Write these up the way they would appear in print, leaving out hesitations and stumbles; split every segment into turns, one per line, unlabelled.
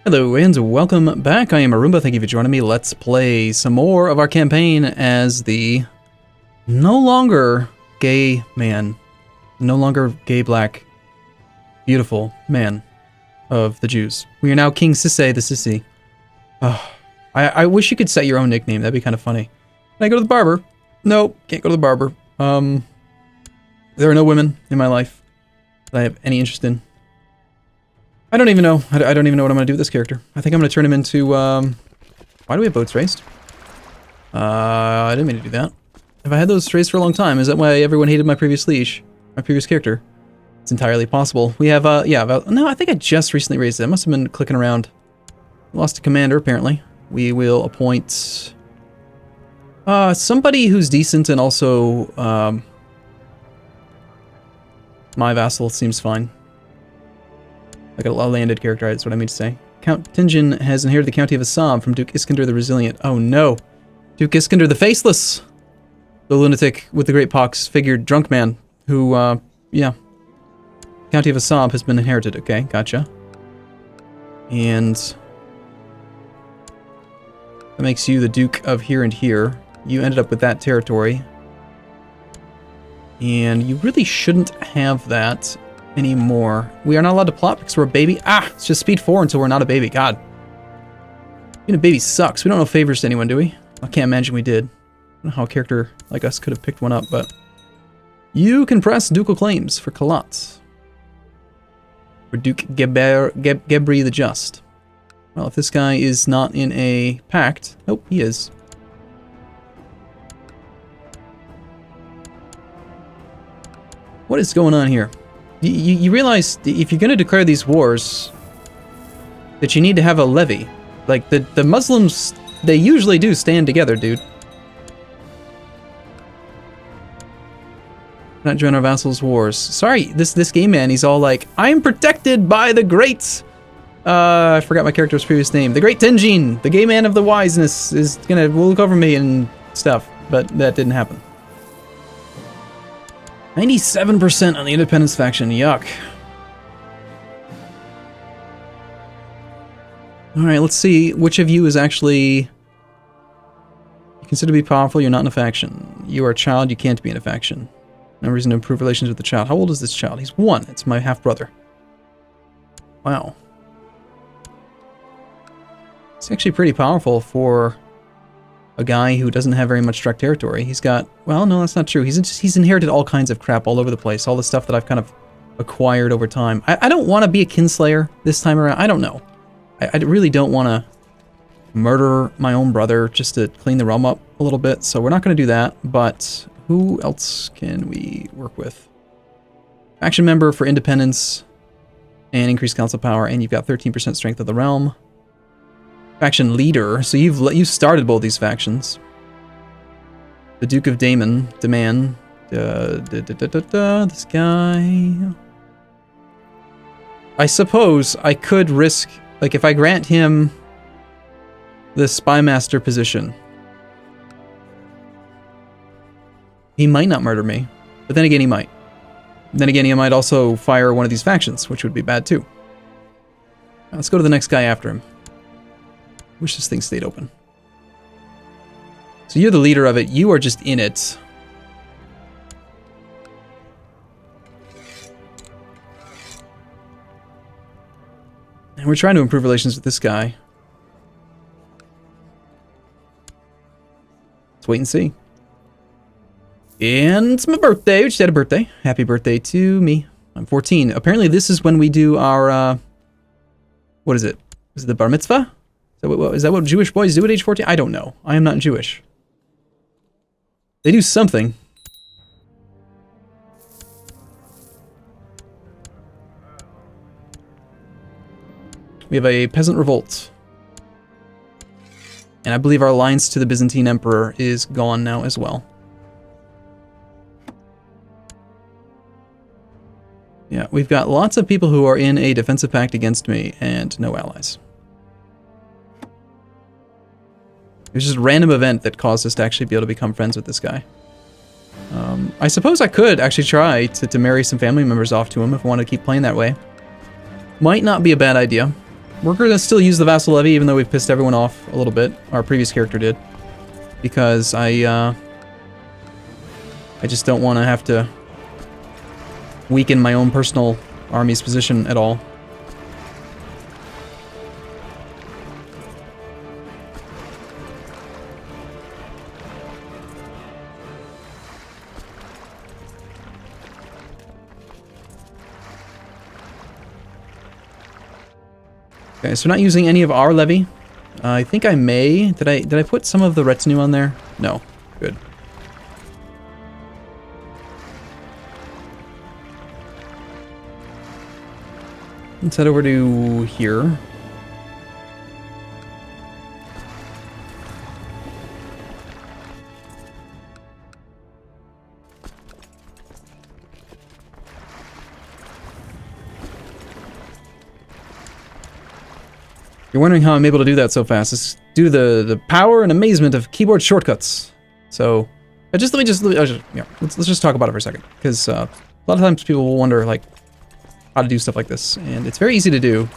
Hello and welcome back. I am Arumba. Thank you for joining me. Let's play some more of our campaign as the no longer gay man, no longer gay black, beautiful man of the Jews. We are now King Sisse the Sissy. Oh, I wish you could set your own nickname. That'd be kind of funny. Can I go to the barber? No, can't go to the barber. There are no women in my life that I have any interest in. I don't even know. I don't even know what I'm going to do with this character. I think I'm going to turn him into, why do we have boats raised? I didn't mean to do that. Have I had those raised for a long time? Is that why everyone hated my previous liege? My previous character? It's entirely possible. We have, no, I think I just recently raised it. I must have been clicking around. Lost a commander, apparently. We will appoint, somebody who's decent and also, my vassal seems fine. Like a landed character, that's what I mean to say. Count Tingen has inherited the county of Vassal from Duke Iskander the Resilient. Oh no. Duke Iskander the Faceless! The lunatic with the great pox figured drunk man who, yeah. County of Vassal has been inherited. Okay, gotcha. And that makes you the Duke of here and here. You ended up with that territory. And you really shouldn't have that anymore. We are not allowed to plot because we're a baby. It's just speed 4 until we're not a baby. God. Being a baby sucks. We don't know favors to anyone, do we? I can't imagine we did. I don't know how a character like us could have picked one up, but you can press ducal claims for Kalat. For Duke Gebri the Just. Well, if this guy is not in a pact... Oh, he is. What is going on here? You realize if you're going to declare these wars, that you need to have a levy. Like, the Muslims, they usually do stand together, dude. Not join our vassals' wars. Sorry, this game man, he's all like, I'm protected by the great... I forgot my character's previous name. The great Tenjin, the gay man of the wiseness, will look over me and stuff. But that didn't happen. 97% on the Independence faction, yuck. Alright, let's see which of you is actually... You consider to be powerful, you're not in a faction. You are a child, you can't be in a faction. No reason to improve relations with the child. How old is this child? He's 1, it's my half-brother. Wow. It's actually pretty powerful for a guy who doesn't have very much direct territory. He's got... Well, no, that's not true. He's inherited all kinds of crap all over the place. All the stuff that I've kind of acquired over time. I don't want to be a kinslayer this time around. I don't know. I really don't want to murder my own brother just to clean the realm up a little bit. So we're not going to do that. But who else can we work with? Faction member for independence and increased council power. And you've got 13% strength of the realm. Faction leader, so you've started both these factions. The Duke of Damon, this guy. I suppose I could risk, like if I grant him the spymaster position, he might not murder me, but then again he might. Then again he might also fire one of these factions, which would be bad too. Let's go to the next guy after him. Wish this thing stayed open. So you're the leader of it. You are just in it. And we're trying to improve relations with this guy. Let's wait and see. And it's my birthday. We just had a birthday. Happy birthday to me. I'm 14. Apparently this is when we do our, what is it? Is it the bar mitzvah? Is that what Jewish boys do at age 14? I don't know. I am not Jewish. They do something. We have a peasant revolt. And I believe our alliance to the Byzantine Emperor is gone now as well. Yeah, we've got lots of people who are in a defensive pact against me and no allies. It was just a random event that caused us to actually be able to become friends with this guy. I suppose I could actually try to marry some family members off to him if I wanted to keep playing that way. Might not be a bad idea. we're gonna still use the Vassal Levy, even though we've pissed everyone off a little bit. Our previous character did. Because I just don't want to have to weaken my own personal army's position at all. Okay, so we're not using any of our levy. I think I may. Did I put some of the retinue on there? No. Good. Let's head over to here. You're wondering how I'm able to do that so fast. It's due to the power and amazement of keyboard shortcuts. So, let's just talk about it for a second, because a lot of times people will wonder like how to do stuff like this, and it's very easy to do.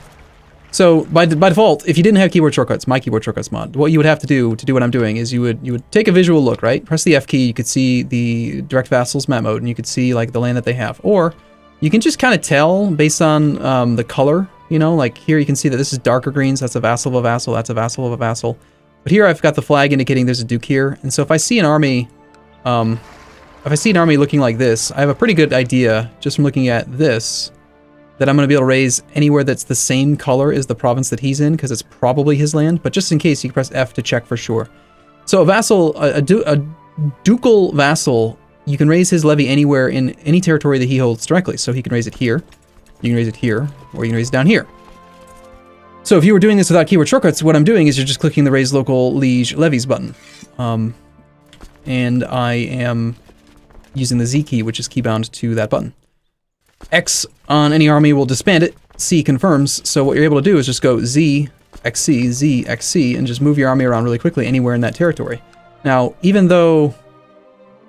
So by default, if you didn't have keyboard shortcuts, my keyboard shortcuts mod, what you would have to do what I'm doing is you would take a visual look, right? Press the F key, you could see the direct vassals map mode, and you could see like the land that they have, or you can just kind of tell based on the color. You know, like here you can see that this is darker greens, that's a vassal of a vassal, that's a vassal of a vassal. But here I've got the flag indicating there's a duke here. And so if I see an army, looking like this, I have a pretty good idea just from looking at this that I'm going to be able to raise anywhere that's the same color as the province that he's in, because it's probably his land. But just in case, you can press F to check for sure. So a vassal, a ducal vassal, you can raise his levy anywhere in any territory that he holds directly. So he can raise it here. You can raise it here, or you can raise it down here. So if you were doing this without keyword shortcuts, what I'm doing is you're just clicking the Raise Local Liege Levies button. And I am using the Z key, which is keybound to that button. X on any army will disband it. C confirms. So what you're able to do is just go Z, XC, Z, XC, and just move your army around really quickly anywhere in that territory. Now, even though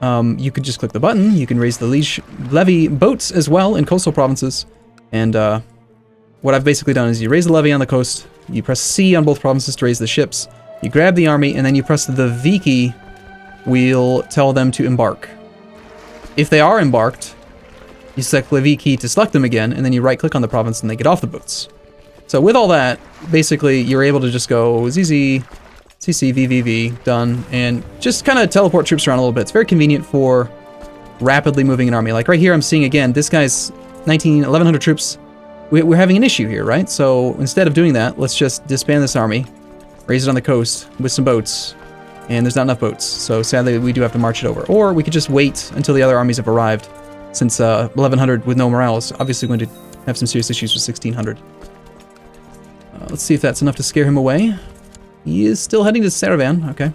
you could just click the button, you can raise the Liege Levy boats as well in coastal provinces. And what I've basically done is you raise the levy on the coast, you press C on both provinces to raise the ships, you grab the army, and then you press the V key, we'll tell them to embark. If they are embarked, you select the V key to select them again, and then you right-click on the province and they get off the boats. So with all that, basically, you're able to just go ZZ, CC, VVV, done, and just kind of teleport troops around a little bit. It's very convenient for rapidly moving an army. Like right here, I'm seeing again, this guy's 1100 troops. We're having an issue here, right? So instead of doing that, let's just disband this army, raise it on the coast with some boats, and there's not enough boats. So sadly, we do have to march it over. Or we could just wait until the other armies have arrived, since 1100 with no morale is obviously going to have some serious issues with 1600. Let's see if that's enough to scare him away. He is still heading to Saravan. Okay.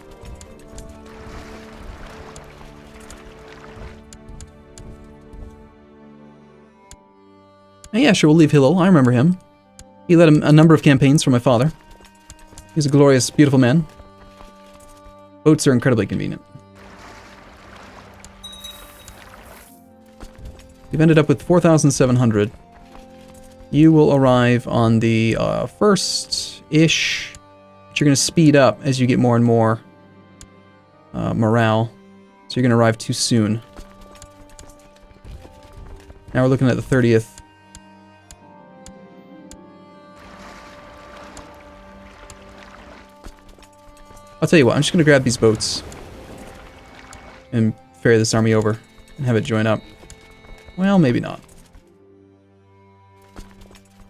Yeah, sure, we'll leave Hillel. I remember him. He led a number of campaigns for my father. He's a glorious, beautiful man. Boats are incredibly convenient. We've ended up with 4,700. You will arrive on the first-ish, but you're going to speed up as you get more and more morale. So you're going to arrive too soon. Now we're looking at the 30th. I'll tell you what, I'm just going to grab these boats and ferry this army over and have it join up. Well, maybe not.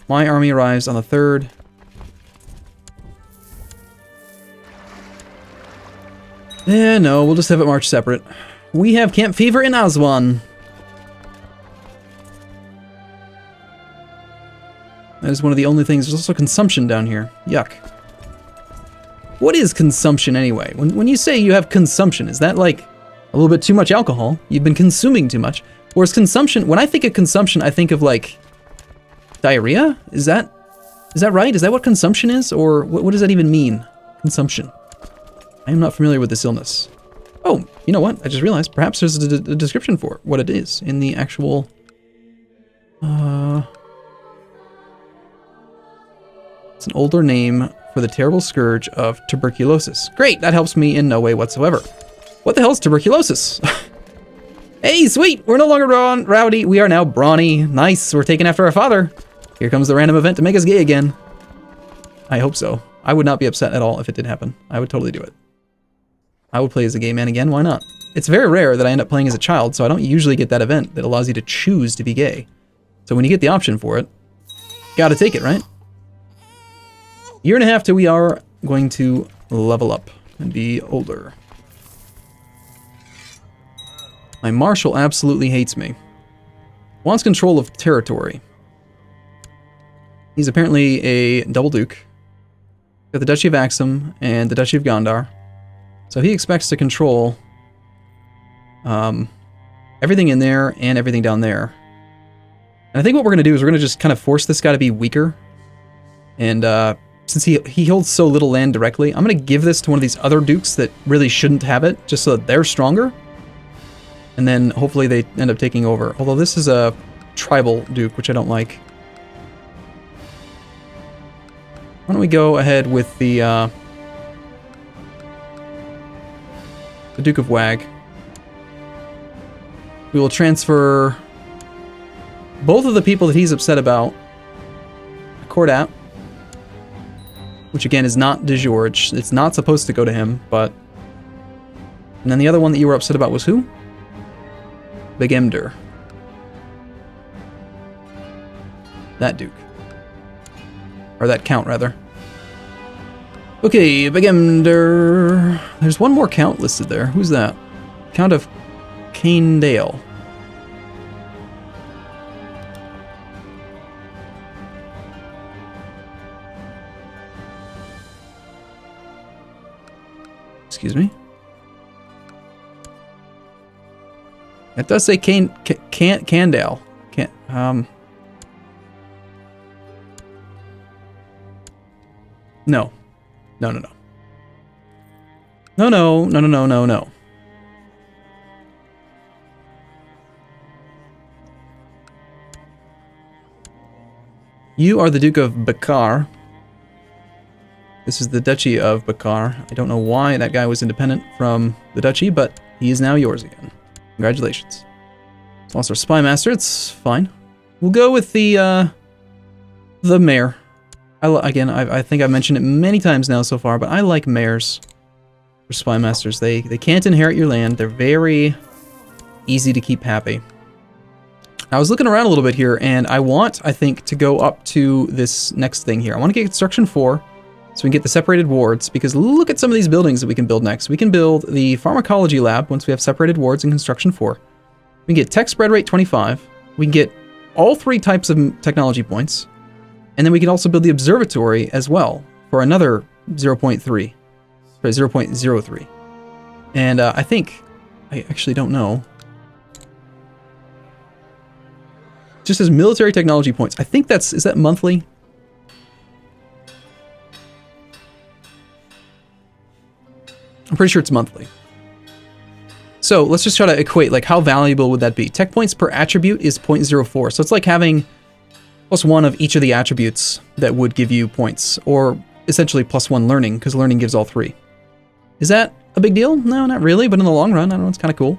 My army arrives on the 3rd. Yeah, no, we'll just have it march separate. We have camp fever in Aswan. That is one of the only things. There's also consumption down here. Yuck. What is consumption anyway? When you say you have consumption, is that like a little bit too much alcohol? You've been consuming too much? Or is consumption, when I think of consumption, I think of like diarrhea? Is that right? Is that what consumption is? Or what does that even mean? Consumption. I am not familiar with this illness. Oh, you know what? I just realized perhaps there's a description for what it is in the actual It's an older name for the terrible scourge of tuberculosis. Great, that helps me in no way whatsoever. What the hell is tuberculosis? Hey, sweet, we're no longer rowdy, we are now brawny. Nice, we're taken after our father. Here comes the random event to make us gay again. I hope so. I would not be upset at all if it did happen. I would totally do it. I would play as a gay man again, why not? It's very rare that I end up playing as a child, so I don't usually get that event that allows you to choose to be gay. So when you get the option for it, gotta take it, right? Year and a half till we are going to level up and be older. My marshal absolutely hates me. Wants control of territory. He's apparently a double duke. Got the Duchy of Axum and the Duchy of Gondar. So he expects to control everything in there and everything down there. And I think what we're going to do is we're going to just kind of force this guy to be weaker. And since he holds so little land directly, I'm going to give this to one of these other dukes that really shouldn't have it, just so that they're stronger. And then hopefully they end up taking over. Although this is a tribal duke, which I don't like. Why don't we go ahead with the Duke of Wag. We will transfer both of the people that he's upset about. Cordat, which again is not de jure. It's not supposed to go to him, but... And then the other one that you were upset about was who? Begemder. That duke. Or that count, rather. Okay, Begemder. There's one more count listed there. Who's that? Count of Canedale. Excuse me? It does say Candale. No. No. No. You are the Duke of Bakar. This is the Duchy of Bakar. I don't know why that guy was independent from the Duchy, but he is now yours again. Congratulations. It's also a spy master. It's fine. We'll go with the mayor. I think I've mentioned it many times now so far, but I like mayors for spy masters. They can't inherit your land. They're very easy to keep happy. I was looking around a little bit here, and I think, to go up to this next thing here. I want to get construction 4, so we can get the separated wards, because look at some of these buildings that we can build next. We can build the pharmacology lab once we have separated wards in construction 4. We can get tech spread rate 25. We can get all 3 types of technology points. And then we can also build the observatory as well for another 0.3. Sorry, 0.03. And I think, I actually don't know. Just as military technology points. I think is that monthly? I'm pretty sure it's monthly. So let's just try to equate, like, how valuable would that be? Tech points per attribute is 0.04. So it's like having +1 of each of the attributes that would give you points, or essentially +1 learning, because learning gives all 3. Is that a big deal? No, not really, but in the long run, I don't know, it's kind of cool.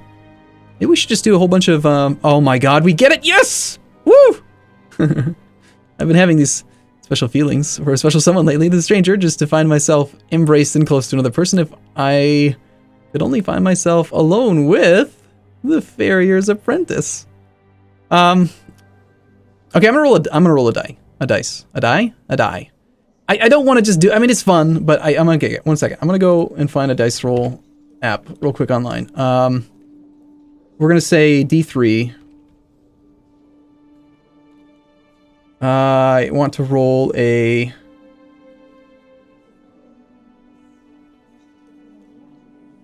Maybe we should just do a whole bunch of, oh my god, we get it, yes! Woo! I've been having these special feelings for a special someone lately, the stranger, just to find myself embraced and close to another person. If I could only find myself alone with the Farrier's Apprentice. Okay, I'm gonna roll a die. A dice. A die? A die. I don't want to just do... I mean, it's fun, but I'm gonna get... One second. I'm gonna go and find a dice roll app real quick online. We're gonna say D3. I want to roll a...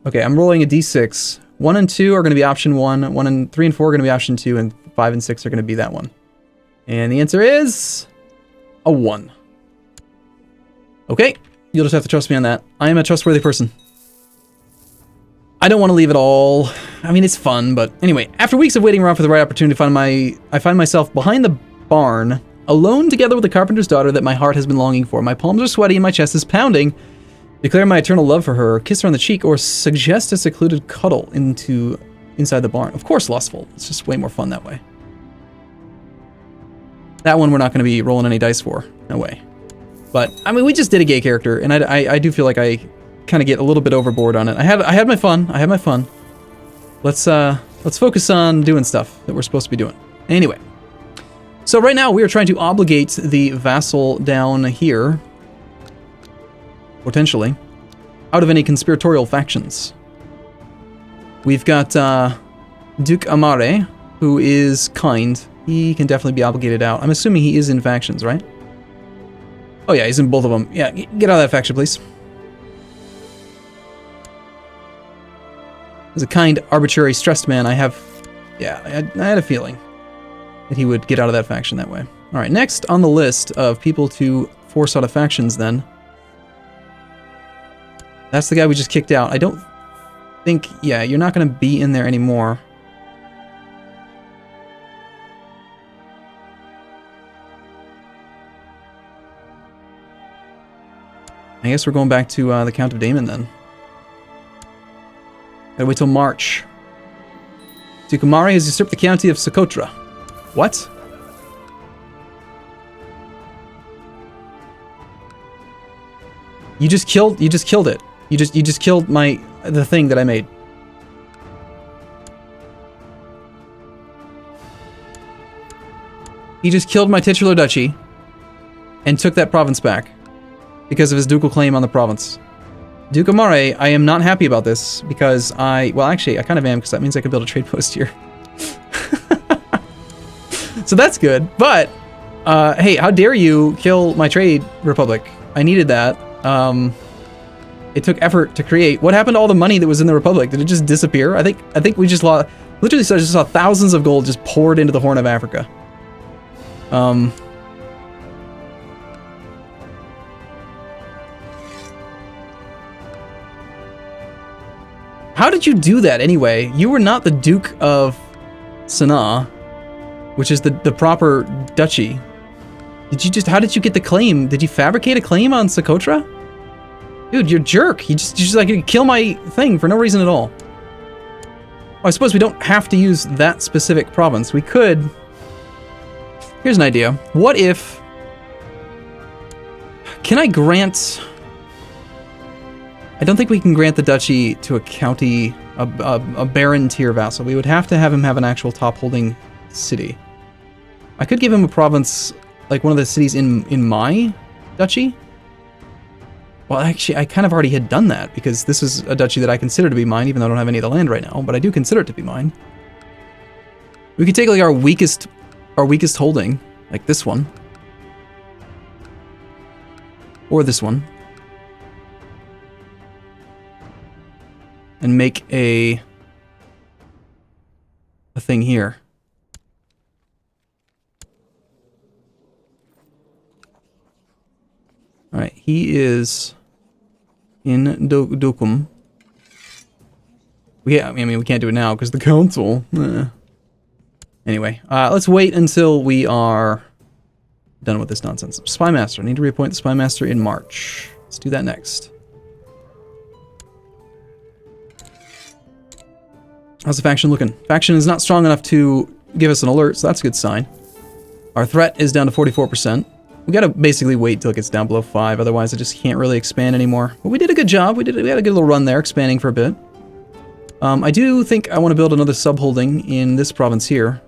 Okay, I'm rolling a D6. 1 and 2 are gonna be option 1. 1 and 3 and 4 are gonna be option 2, and 5 and 6 are gonna be that one. And the answer is a 1. Okay, you'll just have to trust me on that. I am a trustworthy person. I don't want to leave it all. I mean, it's fun, but anyway, after weeks of waiting around for the right opportunity, I find myself behind the barn Alone together with the carpenter's daughter that my heart has been longing for. My palms are sweaty and my chest is pounding. Declare my eternal love for her, kiss her on the cheek, or suggest a secluded cuddle inside the barn. Of course, lustful. It's just way more fun that way. That one we're not going to be rolling any dice for. No way. But, I mean, we just did a gay character, and I do feel like I kind of get a little bit overboard on it. I had my fun. I had my fun. Let's focus on doing stuff that we're supposed to be doing. Anyway. So right now, we are trying to obligate the vassal down here, potentially, out of any conspiratorial factions. We've got Duke Amare, who is kind. He can definitely be obligated out. I'm assuming he is in factions, right? Oh yeah, he's in both of them. Yeah, get out of that faction, please. As a kind, arbitrary, stressed man, I had a feeling that he would get out of that faction that way. All right, next on the list of people to force out of factions, then. That's the guy we just kicked out. I don't think, yeah, you're not going to be in there anymore. I guess we're going back to the Count of Damon, then. Gotta wait till March. Duke Amare has usurped the county of Socotra. What? You just killed it. You just killed the thing that I made. He just killed my titular duchy and took that province back because of his ducal claim on the province. Duke Amare, I am not happy about this because well, actually, I kind of am, because that means I can build a trade post here. So that's good, but hey, how dare you kill my trade republic? I needed that. It took effort to create. What happened to all the money that was in the republic? Did it just disappear? I think we just lost. Literally, so I just saw thousands of gold just poured into the Horn of Africa. How did you do that anyway? You were not the Duke of Sanaa, which is the proper duchy. How did you get the claim? Did you fabricate a claim on Socotra? Dude, you're a jerk. You just like kill my thing for no reason at all. Well, I suppose we don't have to use that specific province. We could. Here's an idea. What if... Can I grant... I don't think we can grant the duchy to a county, a baron tier vassal. We would have to have him have an actual top holding city. I could give him a province, like one of the cities in my duchy. Well, actually, I kind of already had done that, because this is a duchy that I consider to be mine, even though I don't have any of the land right now, but I do consider it to be mine. We could take like our weakest holding, like this one. Or this one. And make a thing here. Alright, he is in Dukum. I mean, we can't do it now because the council. Anyway, let's wait until we are done with this nonsense. Spy Master. I need to reappoint the Spy Master in March. Let's do that next. How's the faction looking? Faction is not strong enough to give us an alert, so that's a good sign. Our threat is down to 44%. We gotta basically wait till it gets down below 5, otherwise I just can't really expand anymore. But we did a good job. We had a good little run there, expanding for a bit. I do think I want to build another sub-holding in this province here.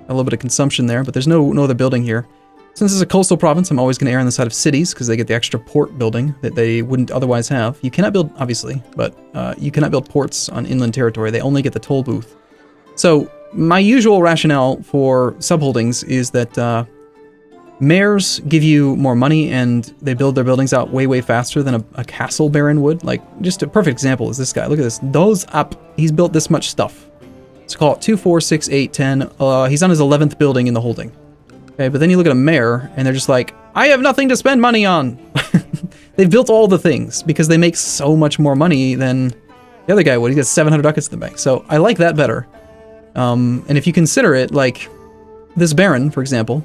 A little bit of consumption there, but there's no other building here. Since it's a coastal province, I'm always going to err on the side of cities, because they get the extra port building that they wouldn't otherwise have. You cannot build, obviously, but you cannot build ports on inland territory. They only get the toll booth. So, my usual rationale for sub-holdings is that mayors give you more money, and they build their buildings out way, way faster than a castle baron would. Like, just a perfect example is this guy. Look at this. Those up. He's built this much stuff. Let's call it 2, 4, 6, 8, 10. He's on his 11th building in the holding. Okay, but then you look at a mayor, and they're just like, I have nothing to spend money on. They've built all the things, because they make so much more money than the other guy would. He gets 700 ducats in the bank. So I like that better. And if you consider it, like, this baron, for example,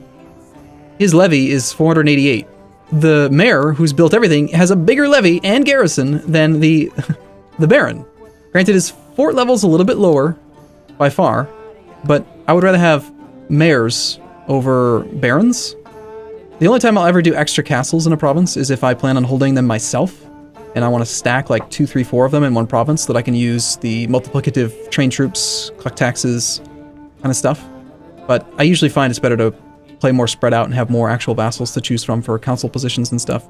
his levy is 488. The mayor, who's built everything, has a bigger levy and garrison than the the baron. Granted, his fort level's a little bit lower by far, but I would rather have mayors over barons. The only time I'll ever do extra castles in a province is if I plan on holding them myself, and I want to stack like 2, 3, 4 of them in one province so that I can use the multiplicative train troops, collect taxes, kind of stuff. But I usually find it's better to play more spread out and have more actual vassals to choose from for council positions and stuff.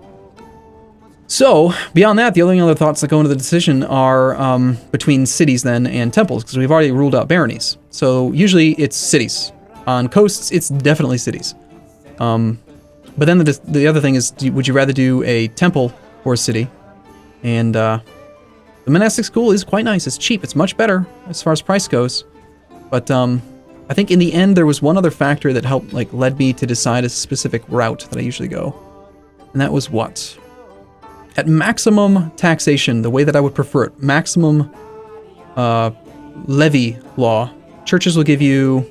So, beyond that, the only other thoughts that go into the decision are between cities then and temples, because we've already ruled out baronies. So, usually it's cities. On coasts, it's definitely cities. But then the other thing is, would you rather do a temple or a city? And the monastic school is quite nice. It's cheap. It's much better as far as price goes. But I think in the end, there was one other factor that helped, led me to decide a specific route that I usually go. And that was what? At maximum taxation, the way that I would prefer it, maximum levy law, churches will give you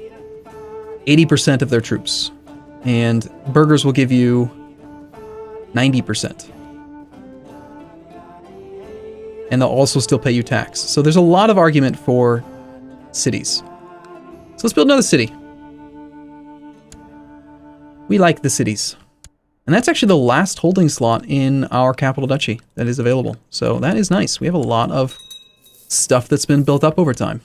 80% of their troops, and burghers will give you 90%. And they'll also still pay you tax. So there's a lot of argument for cities. So let's build another city. We like the cities. And that's actually the last holding slot in our capital duchy that is available. So that is nice. We have a lot of stuff that's been built up over time.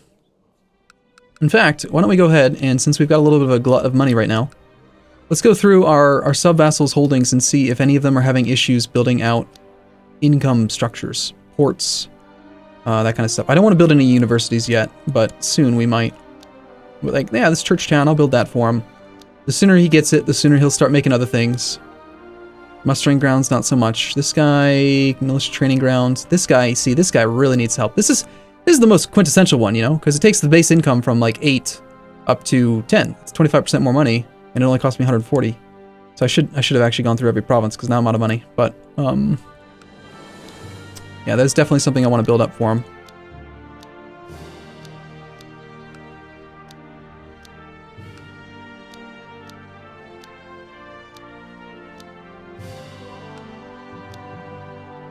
In fact, why don't we go ahead, and since we've got a little bit of a glut of money right now, let's go through our sub-vassals holdings and see if any of them are having issues building out income structures, ports, that kind of stuff. I don't want to build any universities yet, but soon we might. Yeah, this church town, I'll build that for him. The sooner he gets it, the sooner he'll start making other things. Mustering grounds, not so much. This guy, militia training grounds. This guy, see, this guy really needs help. This is the most quintessential one, because it takes the base income from 8 up to 10. It's 25% more money, and it only cost me 140. So I should have actually gone through every province, because now I'm out of money. But yeah, that's definitely something I want to build up for him.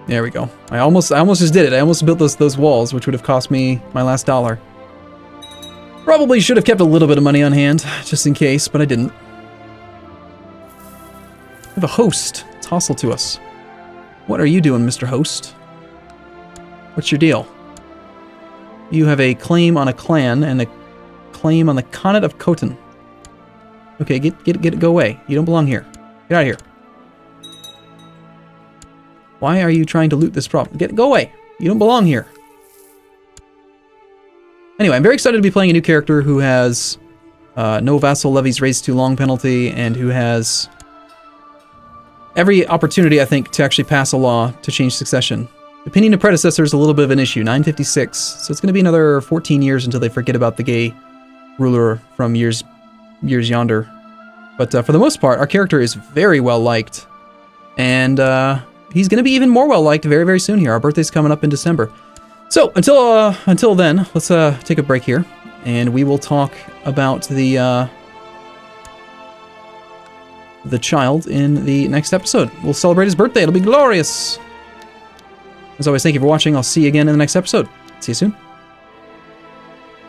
There we go. I almost just did it. I almost built those walls, which would have cost me my last dollar. Probably should have kept a little bit of money on hand, just in case, but I didn't. We have a host. It's hostile to us. What are you doing, Mr. Host? What's your deal? You have a claim on a clan and a claim on the Khanate of Khotan. Okay, go away. You don't belong here. Get out of here. Why are you trying to loot this problem? Go away. You don't belong here. Anyway, I'm very excited to be playing a new character who has no vassal levies raised too long penalty, and who has every opportunity, I think, to actually pass a law to change succession. Opinion of predecessor is a little bit of an issue, 956, so it's going to be another 14 years until they forget about the gay ruler from years yonder. But for the most part, our character is very well liked, and he's going to be even more well liked very, very soon here. Our birthday's coming up in December. So until then, let's take a break here, and we will talk about the child in the next episode. We'll celebrate his birthday. It'll be glorious. As always, thank you for watching. I'll see you again in the next episode. See you soon.